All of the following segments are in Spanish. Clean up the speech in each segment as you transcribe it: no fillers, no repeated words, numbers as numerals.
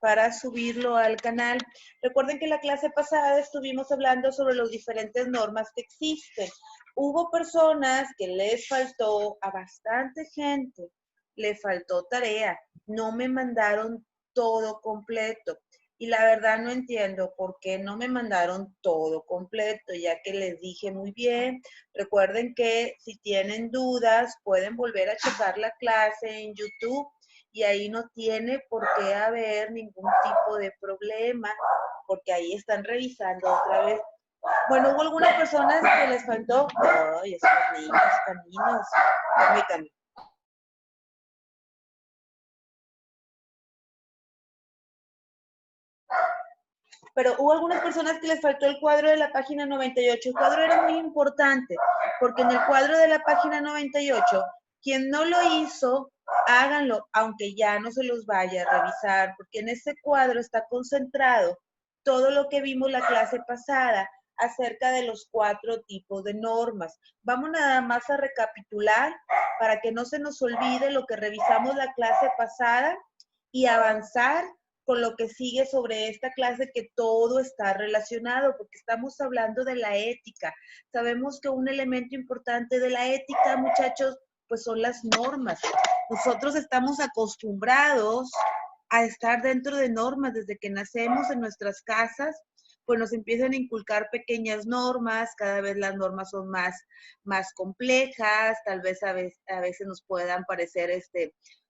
para subirlo al canal. Recuerden que la clase pasada estuvimos hablando sobre las diferentes normas que existen. Hubo personas que les faltó, a bastante gente, le faltó tarea. No me mandaron todo completo. Y la verdad no entiendo por qué no me mandaron todo completo, ya que les dije muy bien. Recuerden que si tienen dudas, pueden volver a checar la clase en YouTube y ahí no tiene por qué haber ningún tipo de problema, porque ahí están revisando otra vez. Bueno, hubo algunas personas que les faltó. Ay, estos niños, caninos. Permítanme. Pero hubo algunas personas que les faltó el cuadro de la página 98. El cuadro era muy importante, porque en el cuadro de la página 98, quien no lo hizo, háganlo, aunque ya no se los vaya a revisar, porque en ese cuadro está concentrado todo lo que vimos la clase pasada acerca de los 4 tipos de normas. Vamos nada más a recapitular para que no se nos olvide lo que revisamos la clase pasada y avanzar con lo que sigue sobre esta clase, que todo está relacionado, porque estamos hablando de la ética. Sabemos que un elemento importante de la ética, muchachos, pues son las normas. Nosotros estamos acostumbrados a estar dentro de normas desde que nacemos en nuestras casas, pues nos empiezan a inculcar pequeñas normas, cada vez las normas son más complejas, tal vez a veces nos puedan parecer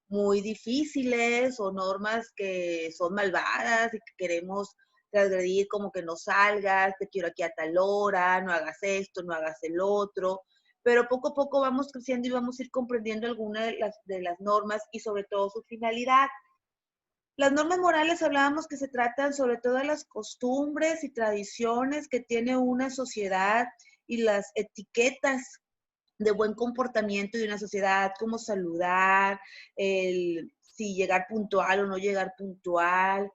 muy difíciles o normas que son malvadas y que queremos transgredir, como que no salgas, te quiero aquí a tal hora, no hagas esto, no hagas el otro, pero poco a poco vamos creciendo y vamos a ir comprendiendo algunas de las normas y sobre todo su finalidad. Las normas morales hablábamos que se tratan sobre todo de las costumbres y tradiciones que tiene una sociedad y las etiquetas de buen comportamiento de una sociedad, como saludar, si llegar puntual o no llegar puntual,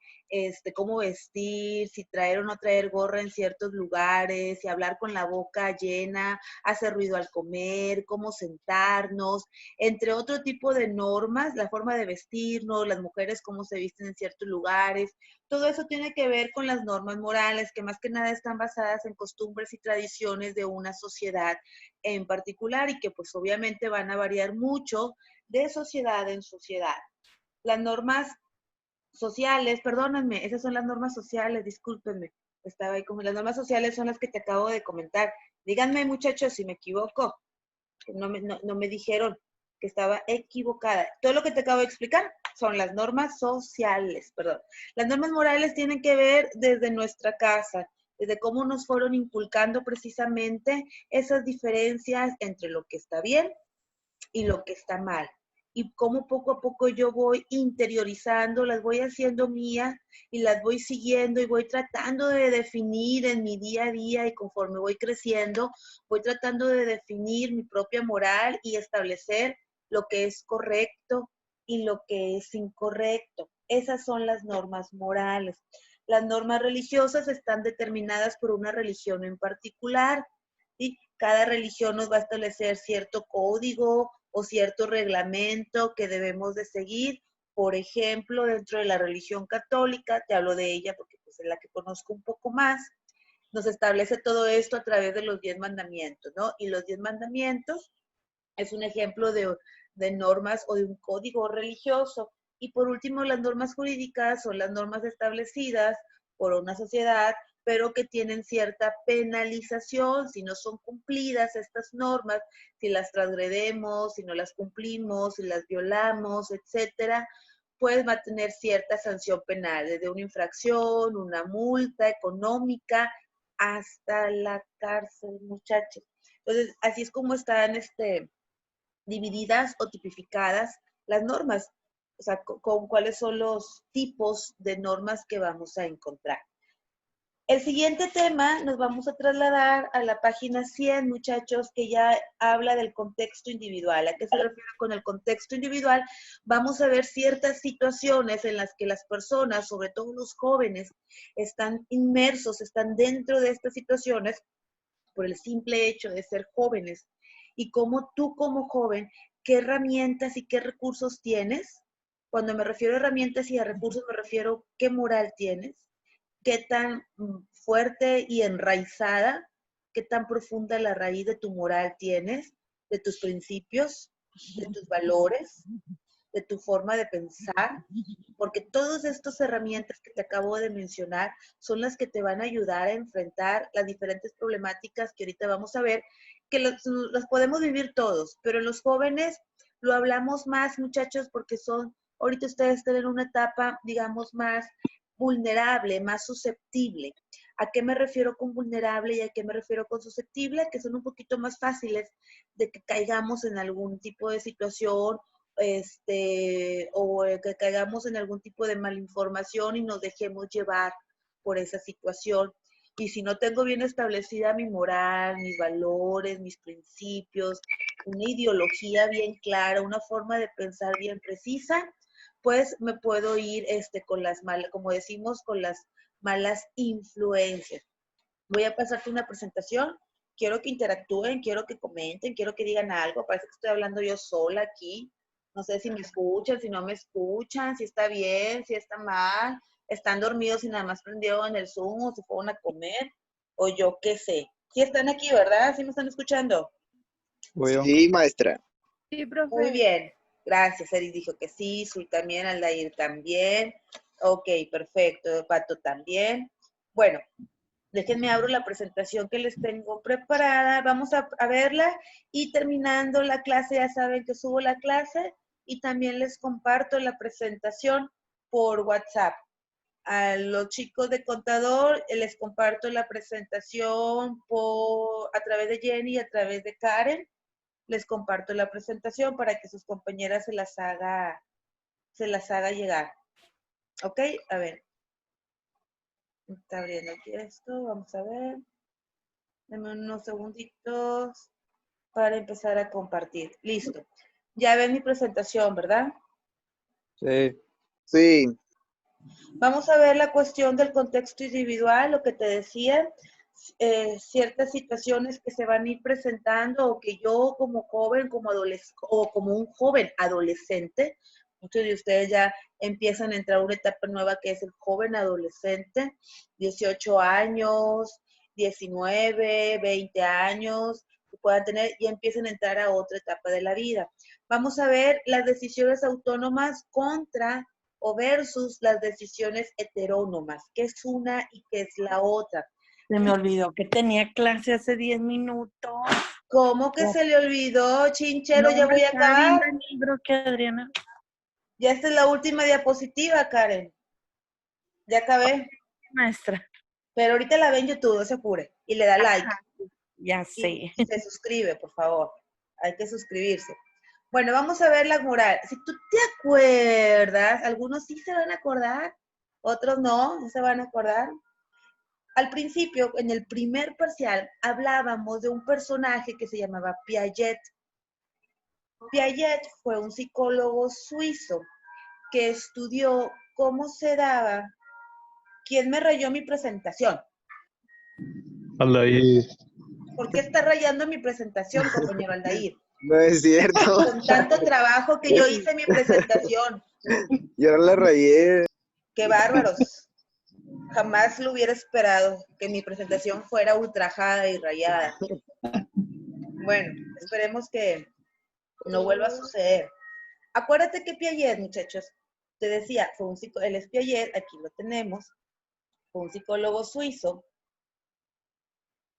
cómo vestir, si traer o no traer gorra en ciertos lugares, si hablar con la boca llena, hacer ruido al comer, cómo sentarnos, entre otro tipo de normas, la forma de vestirnos, las mujeres cómo se visten en ciertos lugares. Todo eso tiene que ver con las normas morales, que más que nada están basadas en costumbres y tradiciones de una sociedad en particular y que pues obviamente van a variar mucho de sociedad en sociedad. Las normas sociales, perdónenme, esas son las normas sociales, discúlpenme, estaba ahí como las normas sociales son las que te acabo de comentar. Díganme, muchachos, si me equivoco, no me dijeron que estaba equivocada. Todo lo que te acabo de explicar son las normas sociales, perdón. Las normas morales tienen que ver desde nuestra casa, desde cómo nos fueron inculcando precisamente esas diferencias entre lo que está bien y lo que está mal. Y cómo poco a poco yo voy interiorizando, las voy haciendo mías y las voy siguiendo y voy tratando de definir en mi día a día, y conforme voy creciendo, voy tratando de definir mi propia moral y establecer lo que es correcto y lo que es incorrecto. Esas son las normas morales. Las normas religiosas están determinadas por una religión en particular, ¿sí? Cada religión nos va a establecer cierto código o cierto reglamento que debemos de seguir. Por ejemplo, dentro de la religión católica, te hablo de ella porque pues, es la que conozco un poco más, nos establece todo esto a través de los 10 mandamientos, ¿no? Y los 10 mandamientos es un ejemplo de normas o de un código religioso. Y por último, las normas jurídicas son las normas establecidas por una sociedad, pero que tienen cierta penalización si no son cumplidas estas normas, si las transgredemos, si no las cumplimos, si las violamos, etcétera, pues va a tener cierta sanción penal, desde una infracción, una multa económica, hasta la cárcel, muchachos. Entonces, así es como están divididas o tipificadas las normas, o sea, con cuáles son los tipos de normas que vamos a encontrar. El siguiente tema nos vamos a trasladar a la página 100, muchachos, que ya habla del contexto individual. ¿A qué se refiere con el contexto individual? Vamos a ver ciertas situaciones en las que las personas, sobre todo los jóvenes, están inmersos, están dentro de estas situaciones por el simple hecho de ser jóvenes. Y cómo tú como joven, qué herramientas y qué recursos tienes Cuando me refiero a herramientas y a recursos, me refiero qué moral tienes, qué tan fuerte y enraizada, qué tan profunda la raíz de tu moral tienes, de tus principios, de tus valores, de tu forma de pensar, porque todas estas herramientas que te acabo de mencionar son las que te van a ayudar a enfrentar las diferentes problemáticas que ahorita vamos a ver, que las podemos vivir todos, pero en los jóvenes lo hablamos más, muchachos, porque ahorita ustedes están en una etapa, digamos, más vulnerable, más susceptible. ¿A qué me refiero con vulnerable y a qué me refiero con susceptible? Que son un poquito más fáciles de que caigamos en algún tipo de situación o que caigamos en algún tipo de malinformación y nos dejemos llevar por esa situación. Y si no tengo bien establecida mi moral, mis valores, mis principios, una ideología bien clara, una forma de pensar bien precisa, pues me puedo ir con las malas, como decimos, con las malas influencias. Voy a pasarte una presentación. Quiero que interactúen, quiero que comenten, quiero que digan algo. Parece que estoy hablando yo sola aquí. No sé si me escuchan, si no me escuchan, si está bien, si está mal. Están dormidos y nada más prendieron el Zoom o se fueron a comer o yo qué sé. Sí están aquí, ¿verdad? ¿Sí me están escuchando? Sí, maestra. Sí, profe. Muy bien. Gracias. Eric dijo que sí, Zul también, Aldair también. Ok, perfecto. Pato también. Bueno, déjenme abro la presentación que les tengo preparada. Vamos a verla y terminando la clase, ya saben que subo la clase y también les comparto la presentación por WhatsApp. A los chicos de contador les comparto la presentación a través de Jenny y a través de Karen. Les comparto la presentación para que sus compañeras se las haga llegar. ¿Ok? A ver. Está abriendo aquí esto. Vamos a ver. Dame unos segunditos para empezar a compartir. Listo. Ya ven mi presentación, ¿verdad? Sí. Sí. Vamos a ver la cuestión del contexto individual, lo que te decía, ciertas situaciones que se van a ir presentando o que yo como joven, como adolescente o como un joven adolescente, muchos de ustedes ya empiezan a entrar a una etapa nueva que es el joven adolescente, 18 años, 19, 20 años, que puedan tener y empiezan a entrar a otra etapa de la vida. Vamos a ver las decisiones autónomas contra o versus las decisiones heterónomas, que es una y que es la otra. Se me olvidó que tenía clase hace 10 minutos. ¿Cómo que se le olvidó, chinchero? No, Ya voy a está bien acabar. el libro que Adriana. Ya esta es la última diapositiva, Karen. Ya acabé. Maestra. Pero ahorita la ve en YouTube, no se apure. Y le da like. Ajá, ya sé. Y se suscribe, por favor. Hay que suscribirse. Bueno, vamos a ver la moral. Si tú te acuerdas, algunos sí se van a acordar, otros no se van a acordar. Al principio, en el primer parcial, hablábamos de un personaje que se llamaba Piaget. Piaget fue un psicólogo suizo que estudió cómo se daba. ¿Quién me rayó mi presentación? Aldair. ¿Por qué está rayando mi presentación, compañero Aldair? No es cierto. Con tanto trabajo que yo hice mi presentación. Yo no la rayé. ¡Qué bárbaros! Jamás lo hubiera esperado que mi presentación fuera ultrajada y rayada. Bueno, esperemos que no vuelva a suceder. Acuérdate que Piaget, muchachos, te decía, él es Piaget, aquí lo tenemos, fue un psicólogo suizo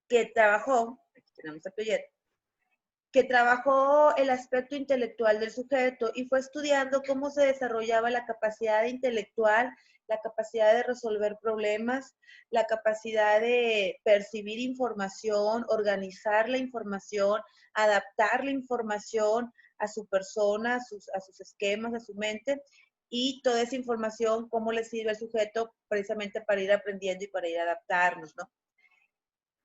que trabajó, aquí tenemos a Piaget, que trabajó el aspecto intelectual del sujeto y fue estudiando cómo se desarrollaba la capacidad intelectual, la capacidad de resolver problemas, la capacidad de percibir información, organizar la información, adaptar la información a su persona, a sus esquemas, a su mente, y toda esa información, cómo le sirve al sujeto precisamente para ir aprendiendo y para ir adaptarnos, ¿no?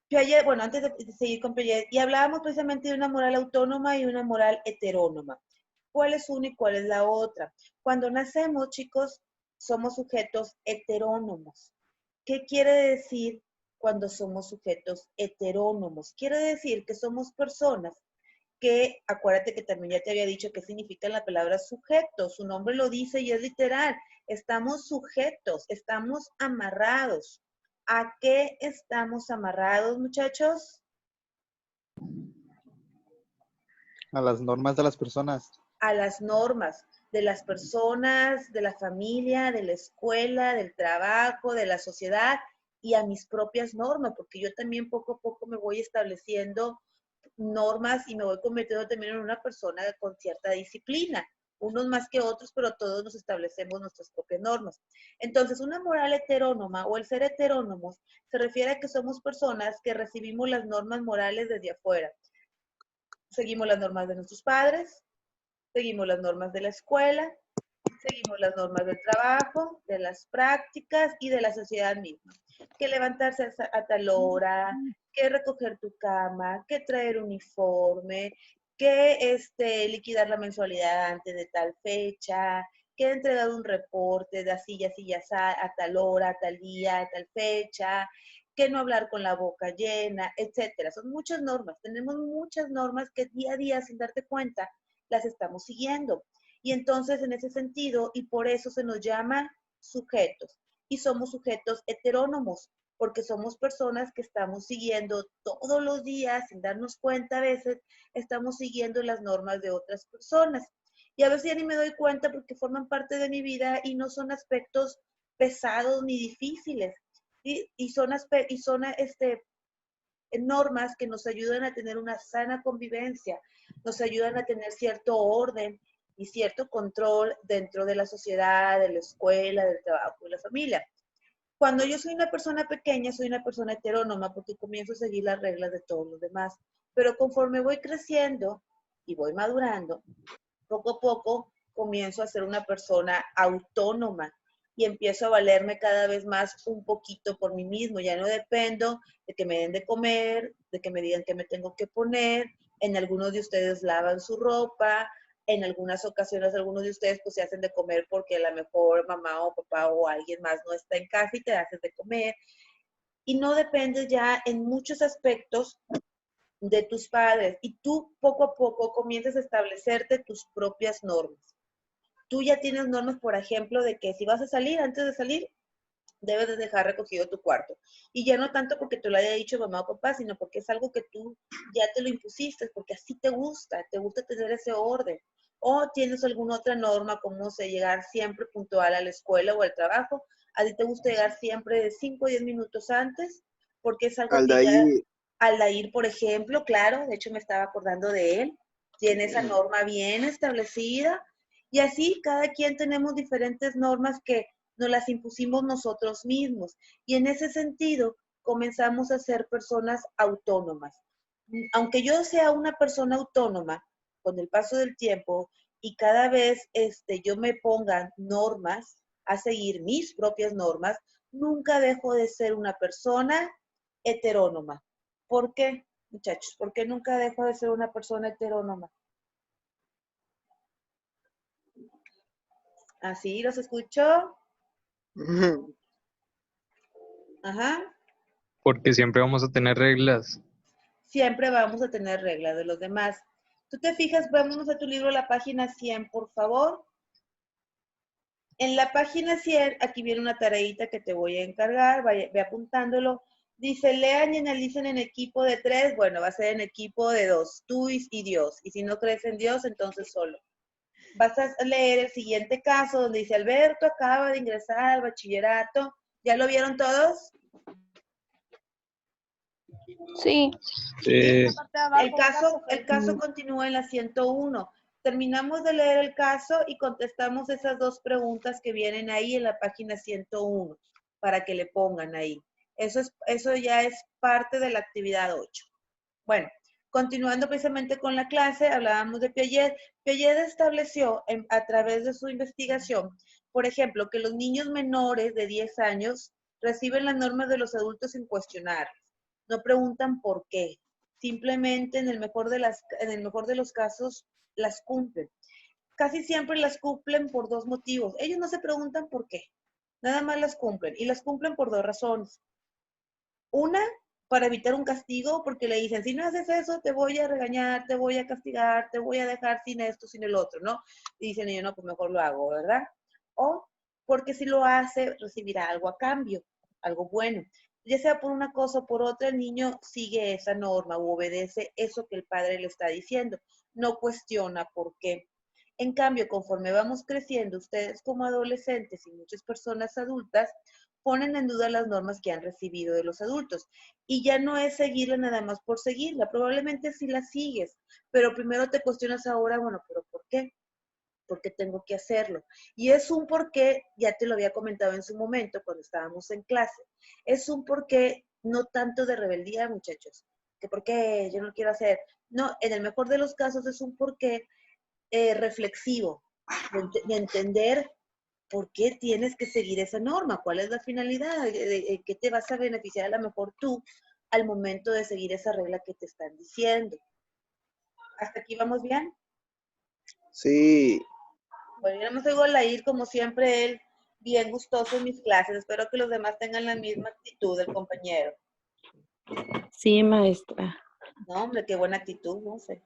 Piaget, bueno, antes de seguir con Piaget, y hablábamos precisamente de una moral autónoma y una moral heterónoma. ¿Cuál es una y cuál es la otra? Cuando nacemos, chicos, somos sujetos heterónomos. ¿Qué quiere decir cuando somos sujetos heterónomos? Quiere decir que somos personas que acuérdate que también ya te había dicho qué significa la palabra sujeto. Su nombre lo dice y es literal. Estamos sujetos, estamos amarrados. ¿A qué estamos amarrados, muchachos? A las normas de las personas. A las normas de las personas, de la familia, de la escuela, del trabajo, de la sociedad y a mis propias normas, porque yo también poco a poco me voy estableciendo normas y me voy convirtiendo también en una persona con cierta disciplina, unos más que otros, pero todos nos establecemos nuestras propias normas. Entonces, una moral heterónoma o el ser heterónomos se refiere a que somos personas que recibimos las normas morales desde afuera. Seguimos las normas de nuestros padres, seguimos las normas de la escuela, seguimos las normas del trabajo, de las prácticas y de la sociedad misma. Que levantarse a tal hora, que recoger tu cama, que traer uniforme, que liquidar la mensualidad antes de tal fecha, que entregar un reporte de así y así y así a tal hora, a tal día, a tal fecha, que no hablar con la boca llena, etcétera. Son muchas normas. Tenemos muchas normas que día a día, sin darte cuenta, las estamos siguiendo. Y entonces, en ese sentido, y por eso se nos llama sujetos. Y somos sujetos heterónomos, porque somos personas que estamos siguiendo todos los días, sin darnos cuenta a veces, estamos siguiendo las normas de otras personas. Y a veces ya ni me doy cuenta porque forman parte de mi vida y no son aspectos pesados ni difíciles. ¿Sí? Y son normas que nos ayudan a tener una sana convivencia, nos ayudan a tener cierto orden y cierto control dentro de la sociedad, de la escuela, del trabajo y la familia. Cuando yo soy una persona pequeña, soy una persona heterónoma porque comienzo a seguir las reglas de todos los demás. Pero conforme voy creciendo y voy madurando, poco a poco comienzo a ser una persona autónoma y empiezo a valerme cada vez más un poquito por mí mismo. Ya no dependo de que me den de comer, de que me digan qué me tengo que poner. En algunos de ustedes lavan su ropa. En algunas ocasiones algunos de ustedes pues se hacen de comer porque a lo mejor mamá o papá o alguien más no está en casa y te haces de comer. Y no dependes ya en muchos aspectos de tus padres y tú poco a poco comienzas a establecerte tus propias normas. Tú ya tienes normas, por ejemplo, de que si vas a salir, antes de salir, debes de dejar recogido tu cuarto. Y ya no tanto porque te lo haya dicho mamá o papá, sino porque es algo que tú ya te lo impusiste, porque así te gusta tener ese orden. O tienes alguna otra norma, como llegar siempre puntual a la escuela o al trabajo. A ti te gusta llegar siempre de 5 o 10 minutos antes, porque es algo que ya, Aldair. Aldair, por ejemplo, claro, de hecho me estaba acordando de él, tiene esa norma bien establecida. Y así cada quien tenemos diferentes normas que nos las impusimos nosotros mismos. Y en ese sentido, comenzamos a ser personas autónomas. Aunque yo sea una persona autónoma, con el paso del tiempo y cada vez yo me ponga normas, a seguir mis propias normas, nunca dejo de ser una persona heterónoma. ¿Por qué, muchachos? ¿Por qué nunca dejo de ser una persona heterónoma? ¿Así los escucho? Ajá. Porque siempre vamos a tener reglas. Siempre vamos a tener reglas de los demás. Tú te fijas, vámonos a tu libro, la página 100, por favor. En la página 100, aquí viene una tareita que te voy a encargar, ve apuntándolo. Dice, lean y analicen en equipo de 3. Bueno, va a ser en equipo de 2, tú y Dios. Y si no crees en Dios, entonces solo. Vas a leer el siguiente caso donde dice, Alberto acaba de ingresar al bachillerato. ¿Ya lo vieron todos? Sí. Sí. El caso continúa en la 101. Terminamos de leer el caso y contestamos esas dos preguntas que vienen ahí en la página 101 para que le pongan ahí. Eso ya es parte de la actividad 8. Bueno, continuando precisamente con la clase, hablábamos de Piaget. Piaget estableció a través de su investigación, por ejemplo, que los niños menores de 10 años reciben las normas de los adultos sin cuestionarlas. No preguntan por qué. Simplemente en el mejor de los casos las cumplen. Casi siempre las cumplen por dos motivos. Ellos no se preguntan por qué. Nada más las cumplen. Y las cumplen por dos razones. Una, para evitar un castigo, porque le dicen, si no haces eso, te voy a regañar, te voy a castigar, te voy a dejar sin esto, sin el otro, ¿no? Y dicen ellos, no, pues mejor lo hago, ¿verdad? O porque si lo hace, recibirá algo a cambio, algo bueno. Ya sea por una cosa o por otra, el niño sigue esa norma u obedece eso que el padre le está diciendo. No cuestiona por qué. En cambio, conforme vamos creciendo, ustedes como adolescentes y muchas personas adultas ponen en duda las normas que han recibido de los adultos. Y ya no es seguirla nada más por seguirla. Probablemente sí la sigues, pero primero te cuestionas ahora, bueno, pero ¿por qué? Porque tengo que hacerlo. Y es un porqué, ya te lo había comentado en su momento cuando estábamos en clase, es un porqué no tanto de rebeldía, muchachos, que porque yo no quiero hacer. No, en el mejor de los casos es un porqué reflexivo, de entender por qué tienes que seguir esa norma, cuál es la finalidad, qué te vas a beneficiar a lo mejor tú al momento de seguir esa regla que te están diciendo. ¿Hasta aquí vamos bien? Sí, Bueno, yo no me oigo a ir como siempre él, bien gustoso en mis clases. Espero que los demás tengan la misma actitud del compañero. Sí, maestra. No, hombre, qué buena actitud, no sé.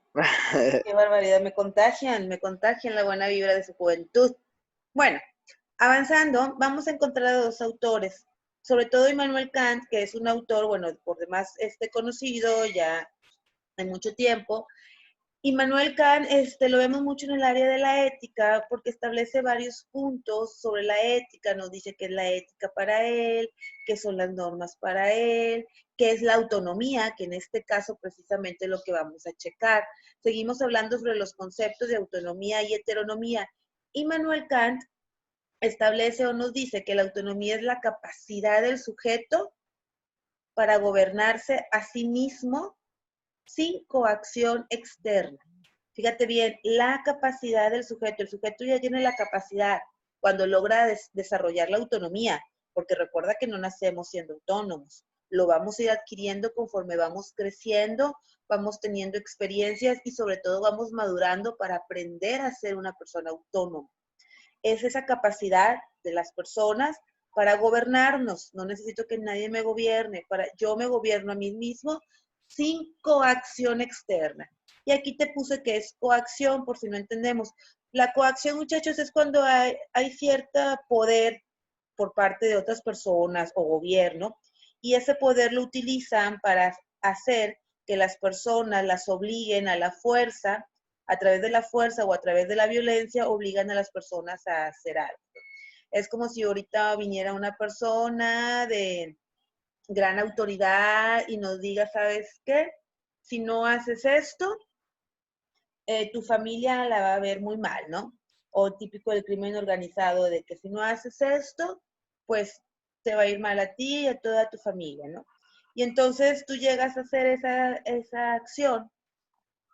Qué barbaridad, me contagian la buena vibra de su juventud. Bueno, avanzando, vamos a encontrar a dos autores, sobre todo Immanuel Kant, que es un autor, bueno, por demás conocido ya en mucho tiempo. Immanuel Kant lo vemos mucho en el área de la ética porque establece varios puntos sobre la ética, nos dice qué es la ética para él, qué son las normas para él, qué es la autonomía, que en este caso precisamente es lo que vamos a checar. Seguimos hablando sobre los conceptos de autonomía y heteronomía. Immanuel Kant establece o nos dice que la autonomía es la capacidad del sujeto para gobernarse a sí mismo sin coacción externa. Fíjate bien, la capacidad del sujeto, el sujeto ya tiene la capacidad cuando logra desarrollar la autonomía, porque recuerda que no nacemos siendo autónomos, lo vamos a ir adquiriendo conforme vamos creciendo, vamos teniendo experiencias y sobre todo vamos madurando para aprender a ser una persona autónoma. Es esa capacidad de las personas para gobernarnos. No necesito que nadie me gobierne, yo me gobierno a mí mismo sin coacción externa. Y aquí te puse que es coacción, por si no entendemos. La coacción, muchachos, es cuando hay cierto poder por parte de otras personas o gobierno, y ese poder lo utilizan para hacer que las personas las obliguen a la fuerza, a través de la fuerza o a través de la violencia, obligan a las personas a hacer algo. Es como si ahorita viniera una persona de gran autoridad y nos diga, ¿sabes qué? Si no haces esto, tu familia la va a ver muy mal, ¿no? O típico del crimen organizado, de que si no haces esto, pues te va a ir mal a ti y a toda tu familia, ¿no? Y entonces tú llegas a hacer esa acción,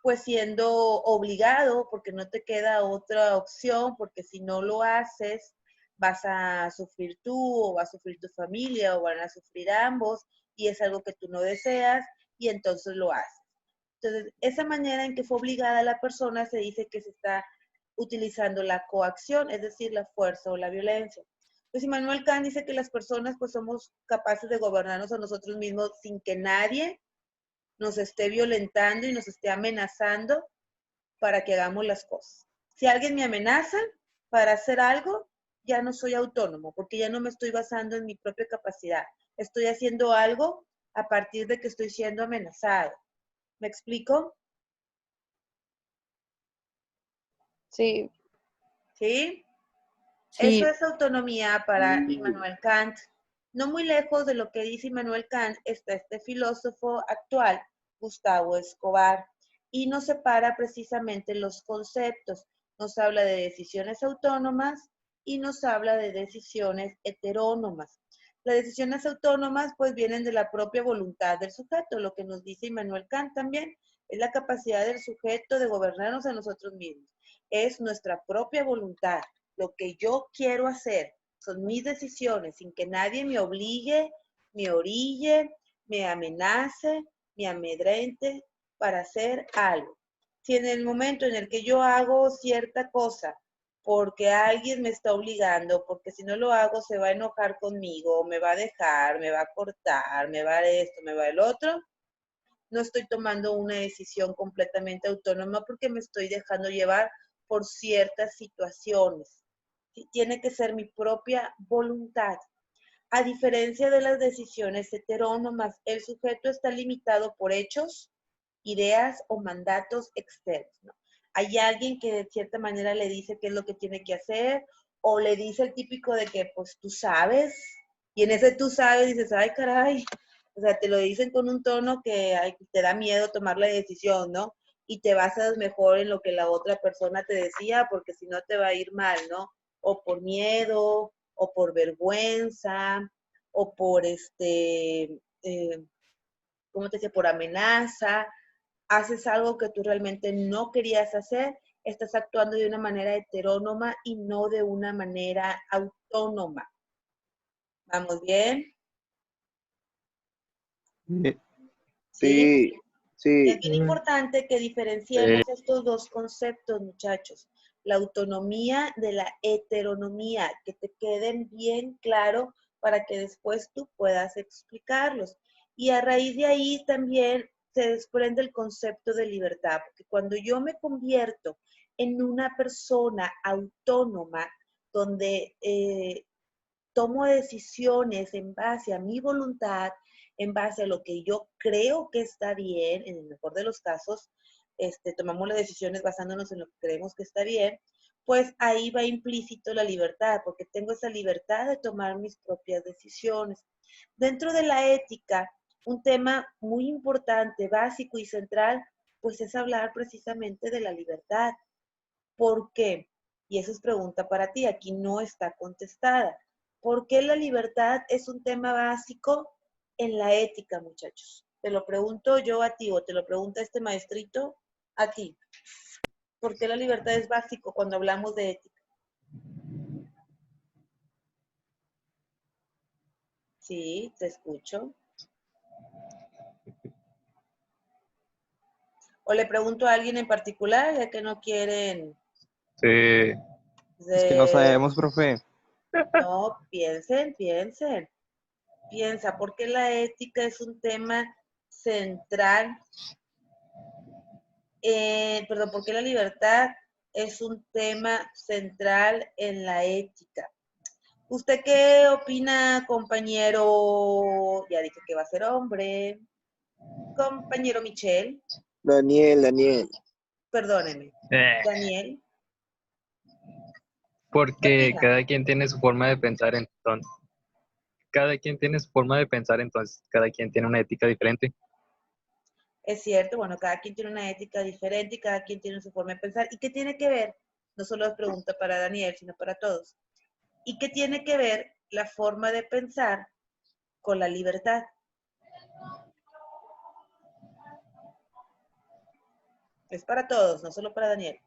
pues siendo obligado, porque no te queda otra opción, porque si no lo haces, vas a sufrir tú, o va a sufrir tu familia, o van a sufrir ambos, y es algo que tú no deseas, y entonces lo haces. Entonces, esa manera en que fue obligada la persona se dice que se está utilizando la coacción, es decir, la fuerza o la violencia. Pues Immanuel Kant dice que las personas pues somos capaces de gobernarnos a nosotros mismos sin que nadie nos esté violentando y nos esté amenazando para que hagamos las cosas. Si alguien me amenaza para hacer algo, ya no soy autónomo, porque ya no me estoy basando en mi propia capacidad. Estoy haciendo algo a partir de que estoy siendo amenazado. ¿Me explico? Sí, ¿Sí? Eso Sí, es autonomía para Immanuel Kant. No muy lejos de lo que dice Immanuel Kant está este filósofo actual, Gustavo Escobar, y nos separa precisamente los conceptos. Nos habla de decisiones autónomas y nos habla de decisiones heterónomas. Las decisiones autónomas pues vienen de la propia voluntad del sujeto, lo que nos dice Immanuel Kant también, es la capacidad del sujeto de gobernarnos a nosotros mismos. Es nuestra propia voluntad, lo que yo quiero hacer, son mis decisiones, sin que nadie me obligue, me orille, me amenace, me amedrente para hacer algo. Si en el momento en el que yo hago cierta cosa porque alguien me está obligando, porque si no lo hago se va a enojar conmigo, me va a dejar, me va a cortar, me va a esto, me va a el otro, no estoy tomando una decisión completamente autónoma porque me estoy dejando llevar por ciertas situaciones. ¿Sí? Tiene que ser mi propia voluntad. A diferencia de las decisiones heterónomas, el sujeto está limitado por hechos, ideas o mandatos externos, ¿no? Hay alguien que de cierta manera le dice qué es lo que tiene que hacer, o le dice el típico de que, pues, tú sabes, y en ese tú sabes dices, ay, caray, o sea, te lo dicen con un tono que ay, te da miedo tomar la decisión, ¿no? Y te basas mejor en lo que la otra persona te decía, porque si no te va a ir mal, ¿no? O por miedo, o por vergüenza, o por ¿cómo te dice? Por amenaza, haces algo que tú realmente no querías hacer, estás actuando de una manera heterónoma y no de una manera autónoma. ¿Vamos bien? Sí. ¿Sí? Sí, Es bien importante que diferenciemos estos dos conceptos, muchachos. La autonomía de la heteronomía, que te queden bien claro para que después tú puedas explicarlos. Y a raíz de ahí también se desprende el concepto de libertad, porque cuando yo me convierto en una persona autónoma, donde tomo decisiones en base a mi voluntad, en base a lo que yo creo que está bien, en el mejor de los casos, tomamos las decisiones basándonos en lo que creemos que está bien, pues ahí va implícito la libertad, porque tengo esa libertad de tomar mis propias decisiones. Dentro de la ética, un tema muy importante, básico y central, pues es hablar precisamente de la libertad. ¿Por qué? Y eso es pregunta para ti, aquí no está contestada. ¿Por qué la libertad es un tema básico en la ética, muchachos? Te lo pregunto yo a ti o te lo pregunta este maestrito a ti. ¿Por qué la libertad es básico cuando hablamos de ética? Sí, te escucho. O le pregunto a alguien en particular, ya que no quieren... Sí. Es que no sabemos, profe. No, piensen. Piensa, ¿por qué la ética es un tema central? Perdón, ¿por qué la libertad es un tema central en la ética? ¿Usted qué opina, compañero? Ya dije que va a ser hombre. Compañero Michelle, Daniel. perdóneme. Eh, Daniel, ¿qué Porque opina? cada quien tiene su forma de pensar, entonces, cada quien tiene su forma de pensar, entonces cada quien tiene una ética diferente. Es cierto, bueno, cada quien tiene una ética diferente y cada quien tiene su forma de pensar. ¿Y qué tiene que ver? No solo es pregunta para Daniel, sino para todos. ¿Y qué tiene que ver la forma de pensar con la libertad? Es para todos, no solo para Daniel.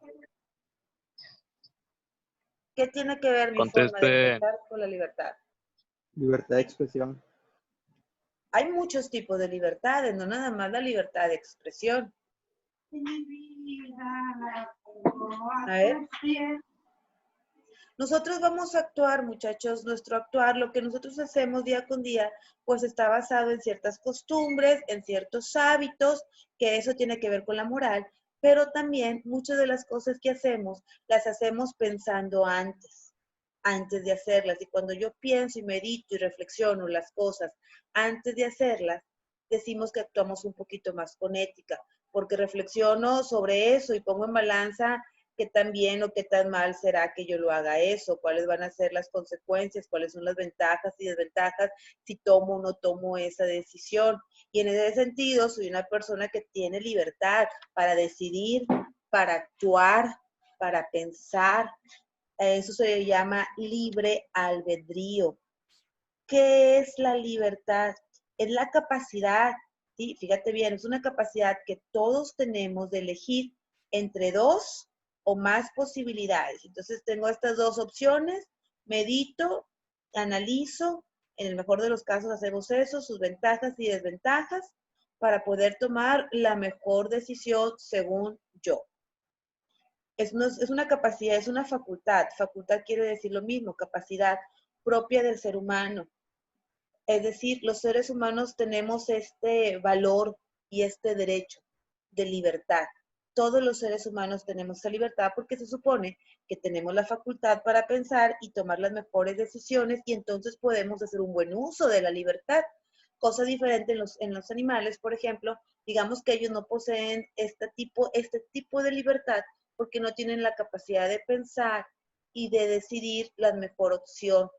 ¿Qué tiene que ver mi forma de Conteste, pensar con la libertad? Libertad de expresión. Hay muchos tipos de libertades, no nada más la libertad de expresión. A ver. Nosotros vamos a actuar, muchachos, nuestro actuar, lo que nosotros hacemos día con día, pues está basado en ciertas costumbres, en ciertos hábitos, que eso tiene que ver con la moral, pero también muchas de las cosas que hacemos, las hacemos pensando antes de hacerlas. Y cuando yo pienso y medito y reflexiono las cosas antes de hacerlas, decimos que actuamos un poquito más con ética, porque reflexiono sobre eso y pongo en balanza qué tan bien o qué tan mal será que yo lo haga eso, cuáles van a ser las consecuencias, cuáles son las ventajas y desventajas si tomo o no tomo esa decisión. Y en ese sentido, soy una persona que tiene libertad para decidir, para actuar, para pensar. Eso se llama libre albedrío. ¿Qué es la libertad? Es la capacidad, ¿sí? Fíjate bien, es una capacidad que todos tenemos de elegir entre dos o más posibilidades. Entonces tengo estas dos opciones, medito, analizo, en el mejor de los casos hacemos eso, sus ventajas y desventajas, para poder tomar la mejor decisión según yo. es una capacidad, es una facultad. Facultad quiere decir lo mismo, capacidad propia del ser humano. Es decir, los seres humanos tenemos este valor y este derecho de libertad. Todos los seres humanos tenemos esa libertad porque se supone que tenemos la facultad para pensar y tomar las mejores decisiones y entonces podemos hacer un buen uso de la libertad. Cosa diferente en los animales, por ejemplo, digamos que ellos no poseen este tipo de libertad porque no tienen la capacidad de pensar y de decidir la mejor opción.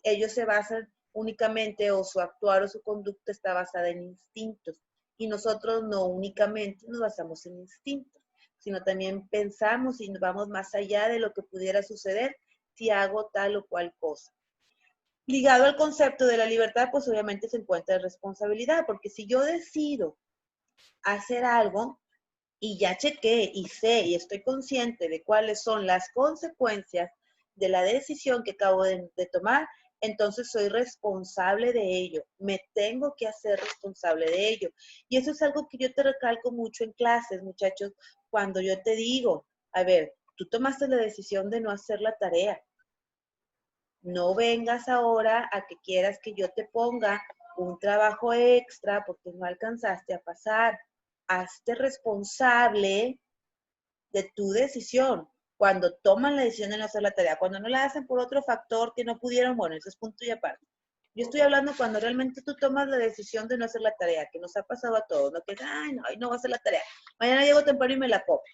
Ellos se basan únicamente o su actuar o su conducta está basada en instintos y nosotros no únicamente nos basamos en instintos, sino también pensamos y vamos más allá de lo que pudiera suceder si hago tal o cual cosa. Ligado al concepto de la libertad, pues obviamente se encuentra responsabilidad, porque si yo decido hacer algo y ya chequé y sé y estoy consciente de cuáles son las consecuencias de la decisión que acabo de tomar, entonces soy responsable de ello, me tengo que hacer responsable de ello. Y eso es algo que yo te recalco mucho en clases, muchachos, cuando yo te digo, a ver, tú tomaste la decisión de no hacer la tarea. No vengas ahora a que quieras que yo te ponga un trabajo extra porque no alcanzaste a pasar. Hazte responsable de tu decisión. Cuando toman la decisión de no hacer la tarea, cuando no la hacen por otro factor que no pudieron, bueno, eso es punto y aparte. Yo estoy hablando cuando realmente tú tomas la decisión de no hacer la tarea, que nos ha pasado a todos, no que, ay, no voy a hacer la tarea. Mañana llego temprano y me la copio.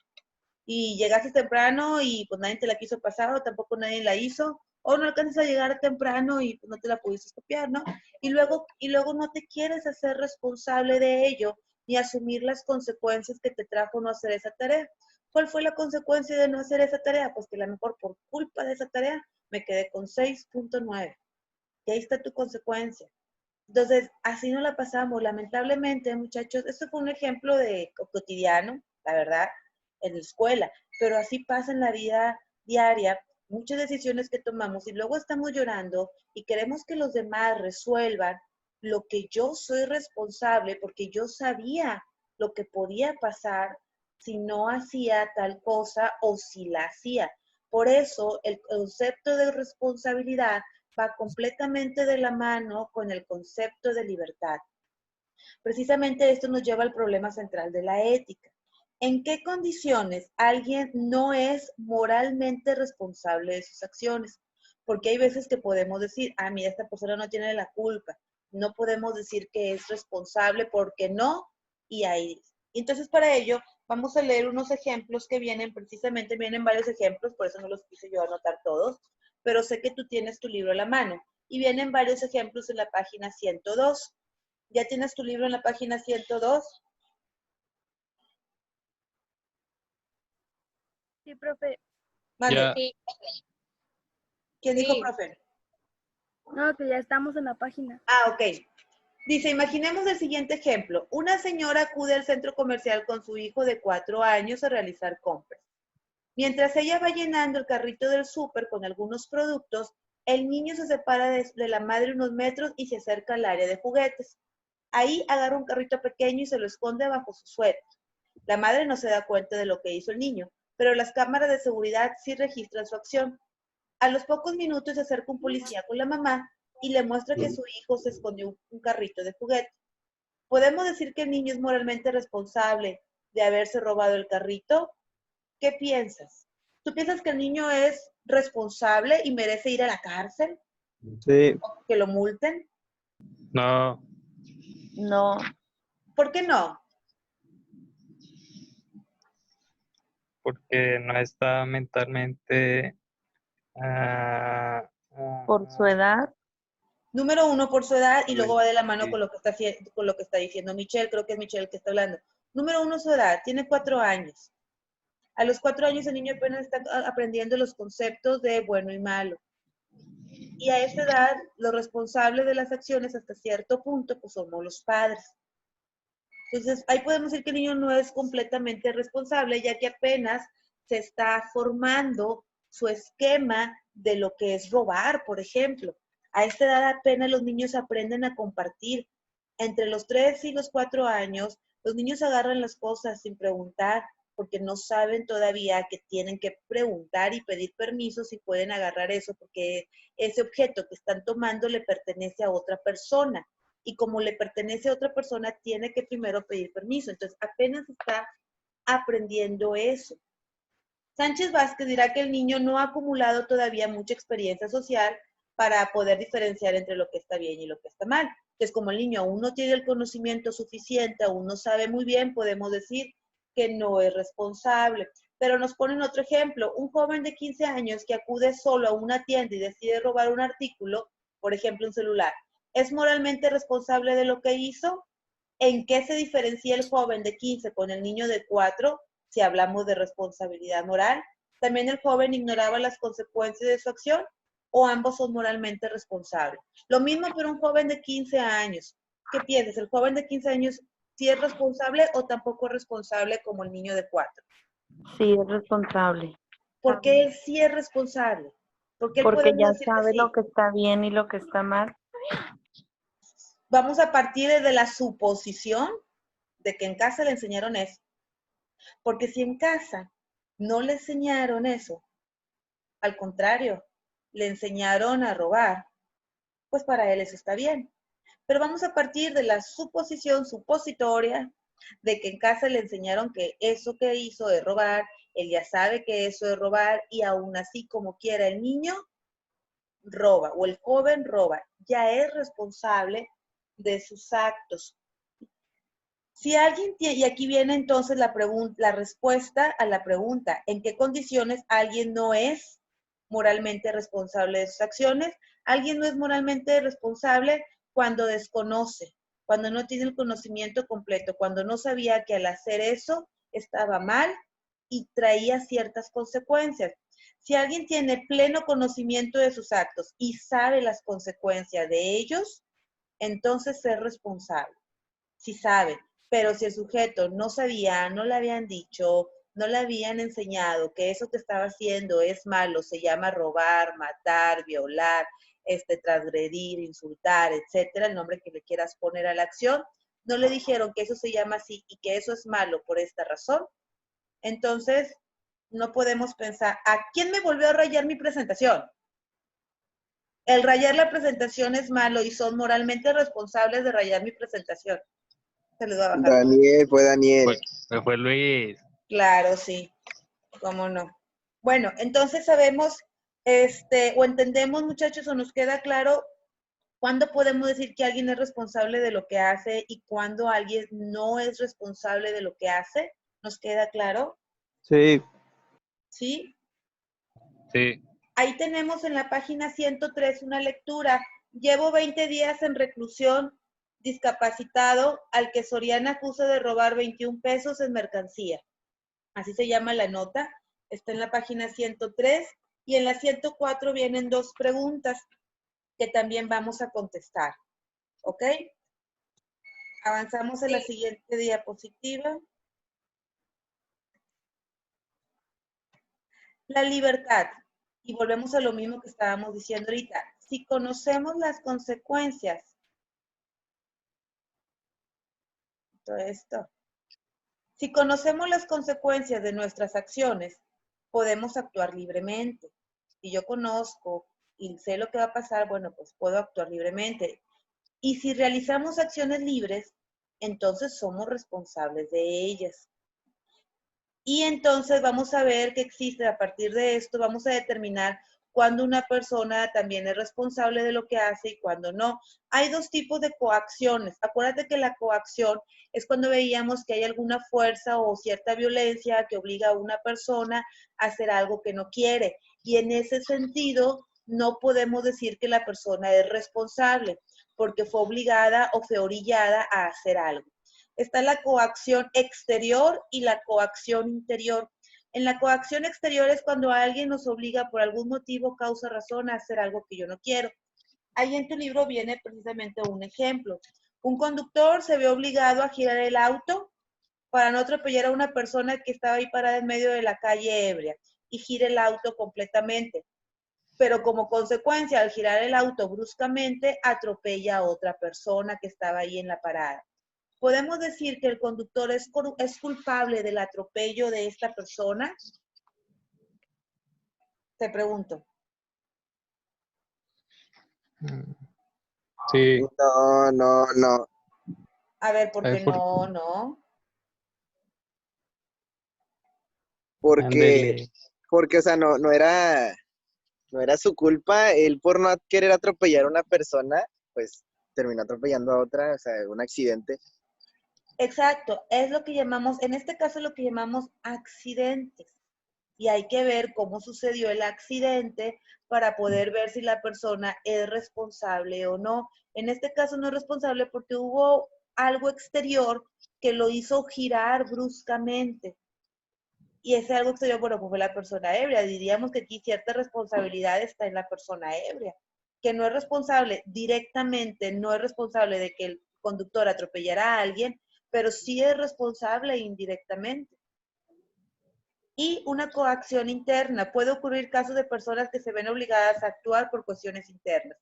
Y llegaste temprano y pues nadie te la quiso pasar o tampoco nadie la hizo, o no alcanzas a llegar temprano y pues, no te la pudiste copiar, ¿no? Y luego no te quieres hacer responsable de ello ni asumir las consecuencias que te trajo no hacer esa tarea. ¿Cuál fue la consecuencia de no hacer esa tarea? Pues que a lo mejor por culpa de esa tarea me quedé con 6.9. Y ahí está tu consecuencia. Entonces, así no la pasamos. Lamentablemente, muchachos, esto fue un ejemplo de cotidiano, la verdad, en la escuela, pero así pasa en la vida diaria. Muchas decisiones que tomamos y luego estamos llorando y queremos que los demás resuelvan lo que yo soy responsable porque yo sabía lo que podía pasar si no hacía tal cosa o si la hacía. Por eso el concepto de responsabilidad va completamente de la mano con el concepto de libertad. Precisamente esto nos lleva al problema central de la ética. ¿En qué condiciones alguien no es moralmente responsable de sus acciones? Porque hay veces que podemos decir, ah, mira, esta persona no tiene la culpa. No podemos decir que es responsable porque no, y ahí. Entonces, para ello, vamos a leer unos ejemplos que vienen, precisamente vienen varios ejemplos, por eso no los quise yo anotar todos, pero sé que tú tienes tu libro a la mano. Y vienen varios ejemplos en la página 102. ¿Ya tienes tu libro en la página 102? Sí, profe. Mande. Ya, Sí. ¿Quién dijo, Sí. profe? No, que ya estamos en la página. Ah, ok. Dice, imaginemos el siguiente ejemplo. Una señora acude al centro comercial con su hijo de 4 años a realizar compras. Mientras ella va llenando el carrito del súper con algunos productos, el niño se separa de la madre unos metros y se acerca al área de juguetes. Ahí agarra un carrito pequeño y se lo esconde bajo su suéter. La madre no se da cuenta de lo que hizo el niño, pero las cámaras de seguridad sí registran su acción. A los pocos minutos se acerca un policía con la mamá y le muestra que su hijo se escondió un carrito de juguete. ¿Podemos decir que el niño es moralmente responsable de haberse robado el carrito? ¿Qué piensas? ¿Tú piensas que el niño es responsable y merece ir a la cárcel? Sí, ¿Que lo multen? no, No, ¿Por qué no? porque no está mentalmente... por su edad. Número uno, por su edad, y luego va de la mano Sí. con lo que está diciendo Michelle, creo que es Michelle el que está hablando. Número uno, su edad, tiene 4 años. A los 4 años el niño apenas está aprendiendo los conceptos de bueno y malo. Y a esa edad, los responsables de las acciones hasta cierto punto, pues somos los padres. Entonces, ahí podemos decir que el niño no es completamente responsable, ya que apenas se está formando su esquema de lo que es robar, por ejemplo. A esta edad apenas los niños aprenden a compartir. Entre los 3 y los 4 años, los niños agarran las cosas sin preguntar, porque no saben todavía que tienen que preguntar y pedir permiso si pueden agarrar eso, porque ese objeto que están tomando le pertenece a otra persona. Y como le pertenece a otra persona, tiene que primero pedir permiso. Entonces, apenas está aprendiendo eso. Sánchez Vázquez dirá que el niño no ha acumulado todavía mucha experiencia social para poder diferenciar entre lo que está bien y lo que está mal. Entonces, como el niño aún no tiene el conocimiento suficiente, aún no sabe muy bien, podemos decir que no es responsable. Pero nos ponen otro ejemplo, un joven de 15 años que acude solo a una tienda y decide robar un artículo, por ejemplo, un celular, ¿es moralmente responsable de lo que hizo? ¿En qué se diferencia el joven de 15 con el niño de 4? Si hablamos de responsabilidad moral. ¿También el joven ignoraba las consecuencias de su acción? ¿O ambos son moralmente responsables? Lo mismo para un joven de 15 años. ¿Qué piensas? ¿El joven de 15 años sí es responsable o tampoco es responsable como el niño de 4? Sí, es responsable. ¿Por qué él sí es responsable? Porque él Porque podemos ya decir que sabe sí. lo que está bien y lo que está mal. Vamos a partir de la suposición de que en casa le enseñaron eso. Porque si en casa no le enseñaron eso, al contrario, le enseñaron a robar, pues para él eso está bien. Pero vamos a partir de la suposición supositoria de que en casa le enseñaron que eso que hizo es robar, él ya sabe que eso es robar y aún así como quiera el niño roba o el joven roba, ya es responsable de sus actos. Si alguien tiene, y aquí viene entonces la respuesta a la pregunta, ¿en qué condiciones alguien no es moralmente responsable de sus acciones? Alguien no es moralmente responsable cuando desconoce, cuando no tiene el conocimiento completo, cuando no sabía que al hacer eso estaba mal y traía ciertas consecuencias. Si alguien tiene pleno conocimiento de sus actos y sabe las consecuencias de ellos, entonces es responsable. Si sabe, pero si el sujeto no sabía, no le habían dicho, no le habían enseñado que eso que estaba haciendo es malo, se llama robar, matar, violar, transgredir, insultar, etcétera, el nombre que le quieras poner a la acción, no le dijeron que eso se llama así y que eso es malo por esta razón, entonces no podemos pensar, ¿a quién me volvió a rayar mi presentación? El rayar la presentación es malo y son moralmente responsables de rayar mi presentación. Se les va a bajar. Daniel, fue Daniel. Fue Luis. Claro, sí. ¿Cómo no? Bueno, entonces sabemos, o entendemos, muchachos, o nos queda claro cuándo podemos decir que alguien es responsable de lo que hace y cuándo alguien no es responsable de lo que hace. ¿Nos queda claro? Sí, ¿Sí? Sí. Ahí tenemos en la página 103 una lectura. Llevo 20 días en reclusión, discapacitado, al que Soriana acusa de robar 21 pesos en mercancía. Así se llama la nota. Está en la página 103 y en la 104 vienen dos preguntas que también vamos a contestar. ¿Ok? Avanzamos en la siguiente diapositiva. La libertad. Y volvemos a lo mismo que estábamos diciendo ahorita. Si conocemos las consecuencias, todo esto, si conocemos las consecuencias de nuestras acciones, podemos actuar libremente. Si yo conozco y sé lo que va a pasar, bueno, pues puedo actuar libremente. Y si realizamos acciones libres, entonces somos responsables de ellas. Y entonces vamos a ver que existe, a partir de esto, vamos a determinar cuándo una persona también es responsable de lo que hace y cuándo no. Hay dos tipos de coacciones. Acuérdate que la coacción es cuando veíamos que hay alguna fuerza o cierta violencia que obliga a una persona a hacer algo que no quiere. Y en ese sentido, no podemos decir que la persona es responsable porque fue obligada o fue orillada a hacer algo. Está la coacción exterior y la coacción interior. En la coacción exterior es cuando alguien nos obliga por algún motivo, causa, razón a hacer algo que yo no quiero. Ahí en tu libro viene precisamente un ejemplo. Un conductor se ve obligado a girar el auto para no atropellar a una persona que estaba ahí parada en medio de la calle ebria y gira el auto completamente. Pero como consecuencia, al girar el auto bruscamente, atropella a otra persona que estaba ahí en la parada. ¿Podemos decir que el conductor es culpable del atropello de esta persona? Te pregunto. Sí, No, no, no. A ver, ¿por qué por- no? Porque, ándele. porque, o sea, no era su culpa. Él por no querer atropellar a una persona, pues terminó atropellando a otra, o sea, un accidente. Exacto, es lo que llamamos, en este caso lo que llamamos accidentes. Y hay que ver cómo sucedió el accidente para poder ver si la persona es responsable o no. En este caso no es responsable porque hubo algo exterior que lo hizo girar bruscamente. Y ese algo exterior, bueno, pues fue la persona ebria. Diríamos que aquí cierta responsabilidad está en la persona ebria, que no es responsable directamente, no es responsable de que el conductor atropellara a alguien, pero sí es responsable indirectamente. Y una coacción interna. Puede ocurrir casos de personas que se ven obligadas a actuar por cuestiones internas.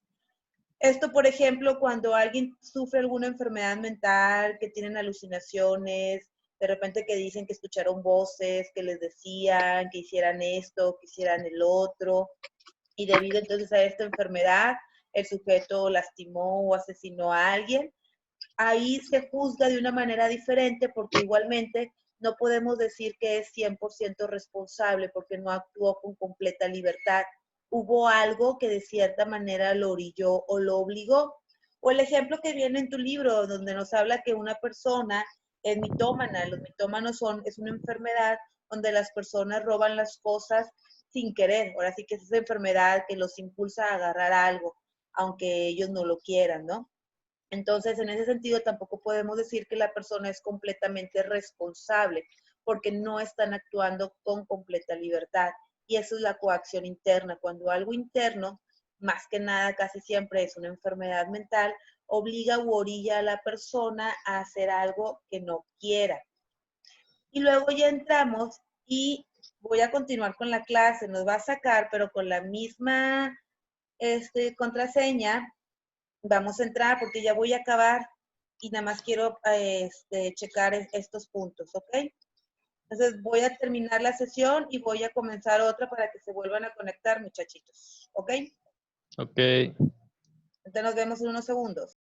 Esto, por ejemplo, cuando alguien sufre alguna enfermedad mental, que tienen alucinaciones, de repente que dicen que escucharon voces, que les decían que hicieran esto, que hicieran el otro, y debido entonces a esta enfermedad, el sujeto lastimó o asesinó a alguien, ahí se juzga de una manera diferente porque igualmente no podemos decir que es 100% responsable porque no actuó con completa libertad. Hubo algo que de cierta manera lo orilló o lo obligó. O el ejemplo que viene en tu libro donde nos habla que una persona es mitómana. Los mitómanos es una enfermedad donde las personas roban las cosas sin querer. Ahora sí que es esa enfermedad que los impulsa a agarrar algo, aunque ellos no lo quieran, ¿no? Entonces, en ese sentido, tampoco podemos decir que la persona es completamente responsable, porque no están actuando con completa libertad. Y eso es la coacción interna. Cuando algo interno, más que nada, casi siempre es una enfermedad mental, obliga u orilla a la persona a hacer algo que no quiera. Y luego ya entramos y voy a continuar con la clase. Nos va a sacar, pero con la misma contraseña. Vamos a entrar porque ya voy a acabar y nada más quiero checar estos puntos, ¿ok? Entonces voy a terminar la sesión y voy a comenzar otra para que se vuelvan a conectar, muchachitos, ¿ok? Ok. Entonces nos vemos en unos segundos.